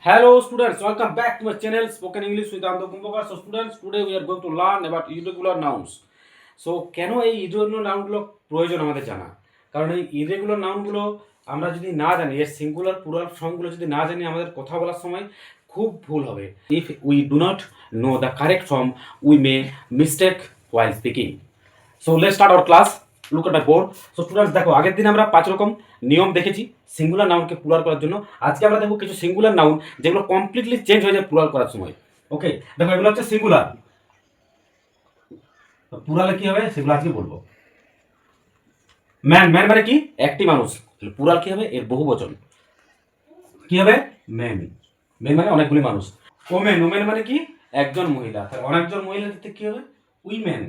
Hello students, welcome back to my channel Spoken English with Ando Kumbhakar. So students, today we are going to learn about irregular nouns. So কেন এই irregular নাউনগুলো প্রয়োজন আমাদের জানা? কারণ এই irregular নাউনগুলো আমরা যদি না জানি, এর সিঙ্গুলার প্লুরাল ফর্মগুলো যদি না জানি, আমাদের কথা বলার সময় খুব ভুল হবে। If we do not know the correct form, we may mistake while speaking. So let's start our class. Look at my board. So students দেখো, আগের দিন আমরা 5 রকম নিয়ম দেখেছি সিঙ্গুলার নাউনকে প্লুরাল করার জন্য। আজকে আমরা দেখব কিছু সিঙ্গুলার নাউন যেগুলো কমপ্লিটলি চেঞ্জ হয়ে যায় প্লুরাল করার সময়। ওকে, দেখো এগুলো হচ্ছে সিঙ্গুলার, প্লুরালে কি হবে সেগুলো আজকে বলবো। ম্যান, ম্যান মানে কি? একটি মানুষ। প্লুরাল কি হবে? এর বহুবচন কি হবে? মেন। মেন মানে অনেকগুলি মানুষ। ওমেন, ওমেন মানে কি? একজন মহিলা। তাহলে অনেকজন মহিলা দিতে কি হবে? উইমেন।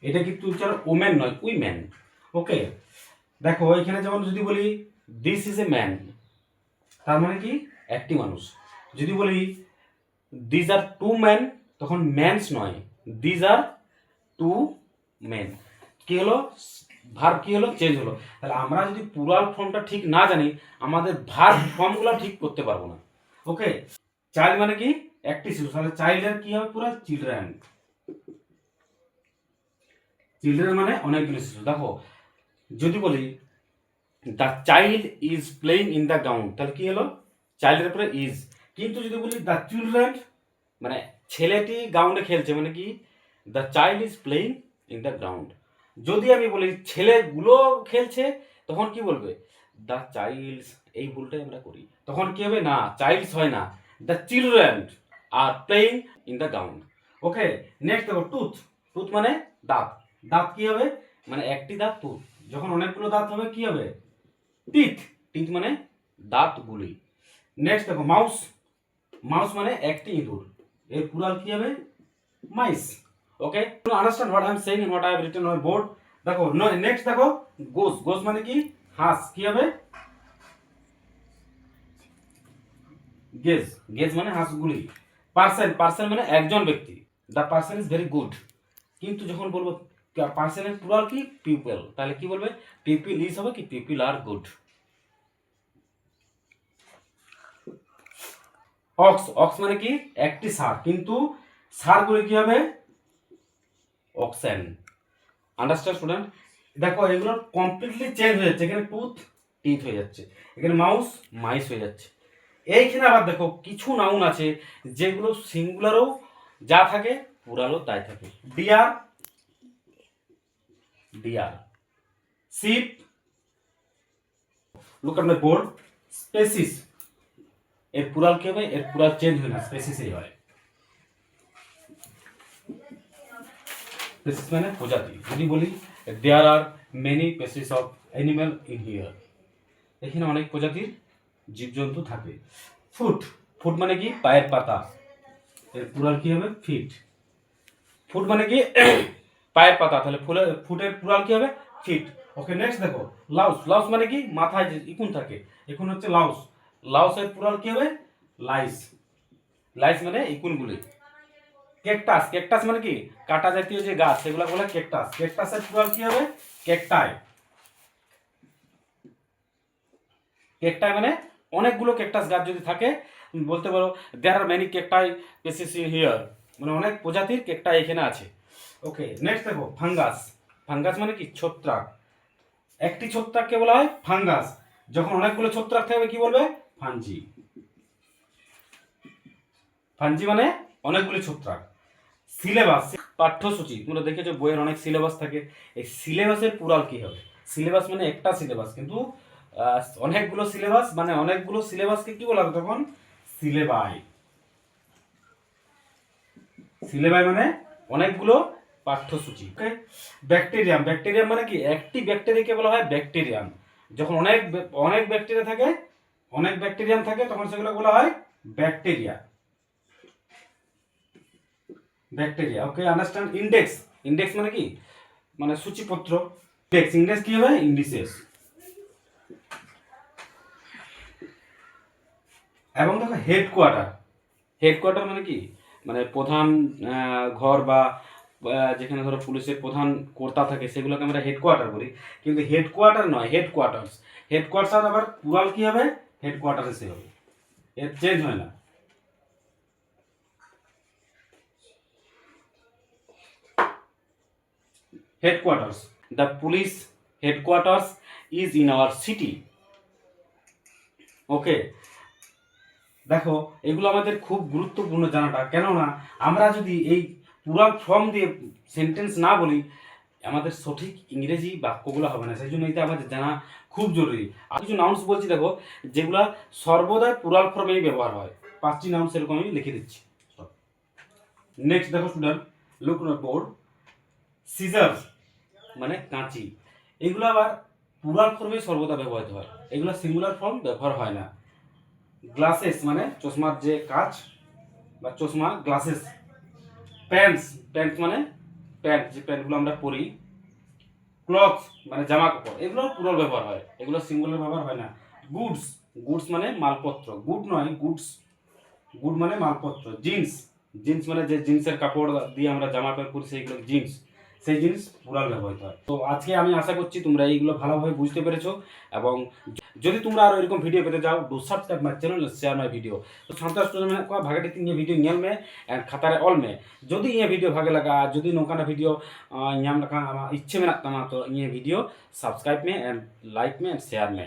এটা কিন্তু উচ্চারণ ওমেন নয়, উইমেন। ওকে, দেখো এখানে যেমন যদি বলি দিস ইজ এ ম্যান, তার মানে কি? একটি মানুষ। যদি বলি দিস আর টু ম্যান, তখন ম্যানস নয়, দিস আর টু মেন। কি হলো? ভার্ব কি হলো? চেঞ্জ হলো। তাহলে আমরা যদি প্লুরাল ফর্মটা ঠিক না জানি, আমাদের ভার্ব ফর্মগুলো ঠিক করতে পারবো না। ওকে, চাইল্ড মানে কি? একটি শিশু। তাহলে চাইল্ডের কি হবে? পুরো চিলড্রেন। চিলড্রেন মানে অনেকগুলো শিশু। দেখো যদি বলি the child is playing in the ground, তাহলে কি হলো? চাইল্ডের উপরে ইজ। কিন্তু যদি বলি দ্য চিলড্রেন, মানে ছেলেটি গ্রাউন্ডে খেলছে, মানে কি? The child is playing in the ground. যদি আমি বলি ছেলেগুলো খেলছে, তখন কি বলবে? The childs. এই ভুলটাই আমরা করি। তখন কি হবে? না, চাইল্ডস হয় না, the children are playing in the ground. Okay, next দেখো টুথ। টুথ মানে দাঁত। দাঁত কি হবে? মানে একটি দাঁত টুথ। যখন অনেকগুলো দাঁত হবে কি হবে? টিথ। টিথ মানে দাঁতগুলি। নেক্সট দেখো মাউস। মাউস মানে একটি ইঁদুর। এর প্লুরাল কি হবে? Mice. Okay, understand what I am saying and what I have written on board. দেখো নেক্সট দেখো গোস। গোস মানে কি? হাঁস। কি হবে? গেজ। গেজ মানে হাঁসগুলি। পার্সন। পার্সন মানে একজন ব্যক্তি। The person is very good. কিন্তু যখন বলবো পার্সনের প্লুরাল কি? পিপল, তাহলে কি বলবে? পিপল ইজ হবে কি? পিপল আর গুড। অক্স। অক্স মানে কি? একটি ষাঁড়। কিন্তু ষাঁড়গুলি কি হবে? অক্সেন। Understand student? দেখো এগুলো কমপ্লিটলি চেঞ্জ হয়ে যাচ্ছে। এখানে টুথ টিথ হয়ে যাচ্ছে, এখানে মাউস মাইস হয়ে যাচ্ছে। এইখানে আবার দেখো কিছু নাউন আছে যেগুলো সিঙ্গুলারও যা থাকে, প্লুরালও তাই থাকে। Deer, deer. Sheep, look at my board. Species, এর প্লুরাল কি হবে? এর প্লুরাল চেঞ্জ হয় না, স্পেসিসই হয়। স্পেসিস মানে প্রজাতি। যদি বলি there are many species of animal in here, এখানে অনেক প্রজাতির জীবজন্তু থাকে। ফুট। ফুট মানে কি? পায়ের পাতা। এর প্লুরাল কি হবে? ফিট। ফুট মানে কি? পায়ের পাতা। তাহলে ফুটের প্লুরাল কি হবে? ফিট। ওকে, নেক্সট দেখো লাউস। লাউস মানে কি? মাথায় যে ইকুন থাকে, ইকুন হচ্ছে লাউস। লাউসের প্লুরাল কি হবে? লাইস। লাইস মানে ইকুনগুলি। কেকটাস। কেকটাস মানে কি? কাটা জাতীয় যে গাছ, সেগুলো বলে কেকটাস। কেকটাসের প্লুরাল কি হবে? কেকটাই। কেকটাই মানে অনেকগুলো কেকটাস গাছ যদি থাকে, বলতে পারো দেয়ার আর মেনি কেকটাই স্পিসিস হিয়ার, মানে অনেক প্রজাতির কেকটাই এখানে আছে। ওকে, নেক্সট দেখো ফাঙ্গাস। ফাঙ্গাস মানে কি? ছত্রাক। একটি ছত্রাককে বলা হয় ফাঙ্গাস। যখন অনেকগুলো ছত্রাক থাকবে কি বলবে? ফাঞ্জি। ফাঞ্জি মানে অনেকগুলি ছত্রাক। সিলেবাস, পাঠ্যসূচি। তোমরা দেখেছো বইয়ের অনেক সিলেবাস থাকে। এই সিলেবাসের প্লুরাল কি হবে? সিলেবাস মানে একটা সিলেবাস, কিন্তু অনেকগুলো সিলেবাস, মানে অনেকগুলো সিলেবাসকে কি বলা হবে তখন? সিলেবাই। সিলেবাই মানে অনেকগুলো পাঠ্যসূচি। ওকে, ব্যাকটেরিয়াম। ব্যাকটেরিয়াম মানে কি? একটি ব্যাকটেরিয়াকে বলা হয় ব্যাকটেরিয়াম। যখন অনেক অনেক ব্যাকটেরিয়া থাকে, অনেক ব্যাকটেরিয়াম থাকে, তখন সেগুলো বলা হয় ব্যাকটেরিয়া। ব্যাকটেরিয়া। ওকে, আন্ডারস্ট্যান্ড। ইন্ডেক্স। ইন্ডেক্স মানে কি? মানে সূচিপত্র। ইন্ডেক্স। ইন্ডেক্স কি হবে? ইন্ডিসেস। এবং দেখো হেডকোয়ার্টার। হেডকোয়ার্টার মানে কি? মানে প্রধান ঘর বা যেখানে ধরো পুলিশের প্রধান কর্তা থাকে সেগুলোকে আমরা হেডকোয়ার্টার বলি, কিন্তু হেডকোয়ার্টার নয়, হেডকোয়ার্টার্স। হেডকোয়ার্টার আবার প্লুরাল কি হবে? হেডকোয়ার্টার্সই হবে, এর চেঞ্জ হয় না। Headquarters, the police headquarters is in our city. Okay, দেখো এগুলো আমাদের খুব গুরুত্বপূর্ণ জানাটা, কেননা আমরা যদি এই প্লুরাল ফর্ম দিয়ে সেন্টেন্স না বলি আমাদের সঠিক ইংরেজি বাক্যগুলো হবে না, সেই জন্য এটা আমাদের জানা খুব জরুরি। আর কিছু নাউন্স বলছি দেখো, যেগুলা সর্বদাই প্লুরাল ফর্মেই ব্যবহার হয়। 5টি নাউন্স এরকম আমি লিখে দিচ্ছি। নেক্সট দেখো student, look on board. Scissors মানে কাঁচি, এগুলো আবার প্লুরাল ফর্মে সর্বদা ব্যবহৃত হয়, এগুলো সিঙ্গুলার ফর্ম ব্যবহার হয় না। গ্লাসেস মানে চশমার যে কাঁচ বা চশমা, গ্লাসেস। প্যান্টস, প্যান্ট মানে প্যান্ট, যে প্যান্টগুলো আমরা পরি। ক্লথস মানে জামা কাপড়, এগুলো প্লুরাল ব্যবহার হয়, এগুলো সিঙ্গুলার ব্যবহার হয় না। গুডস, গুডস মানে মালপত্র, গুড নয় গুডস, গুড মানে মালপত্র। জিন্স, জিন্স মানে যে জিন্সের কাপড় দিয়ে আমরা জামা প্যান্ট পরি সেইগুলো জিন্স, সেই জিন্স প্লুরাল ব্যবহৃত হয়। তো আজকে আমি আশা করছি তোমরা এইগুলো ভালোভাবে বুঝতে পেরেছো, এবং যদি তোমরা आरो এরকम वीडियो पेते जाओ do subscribe my channel share my video. तो संतोष स्टूडेंट में को भागे ती ये वीडियो नियल में एंड खातारे ऑल में जदि ये वीडियो भागे लगा, जदि नोकाना वीडियो नाम लखा इच्छे में तमा, तो ये वीडियो सब्सक्राइब में एंड लाइक में एंड शेयर में।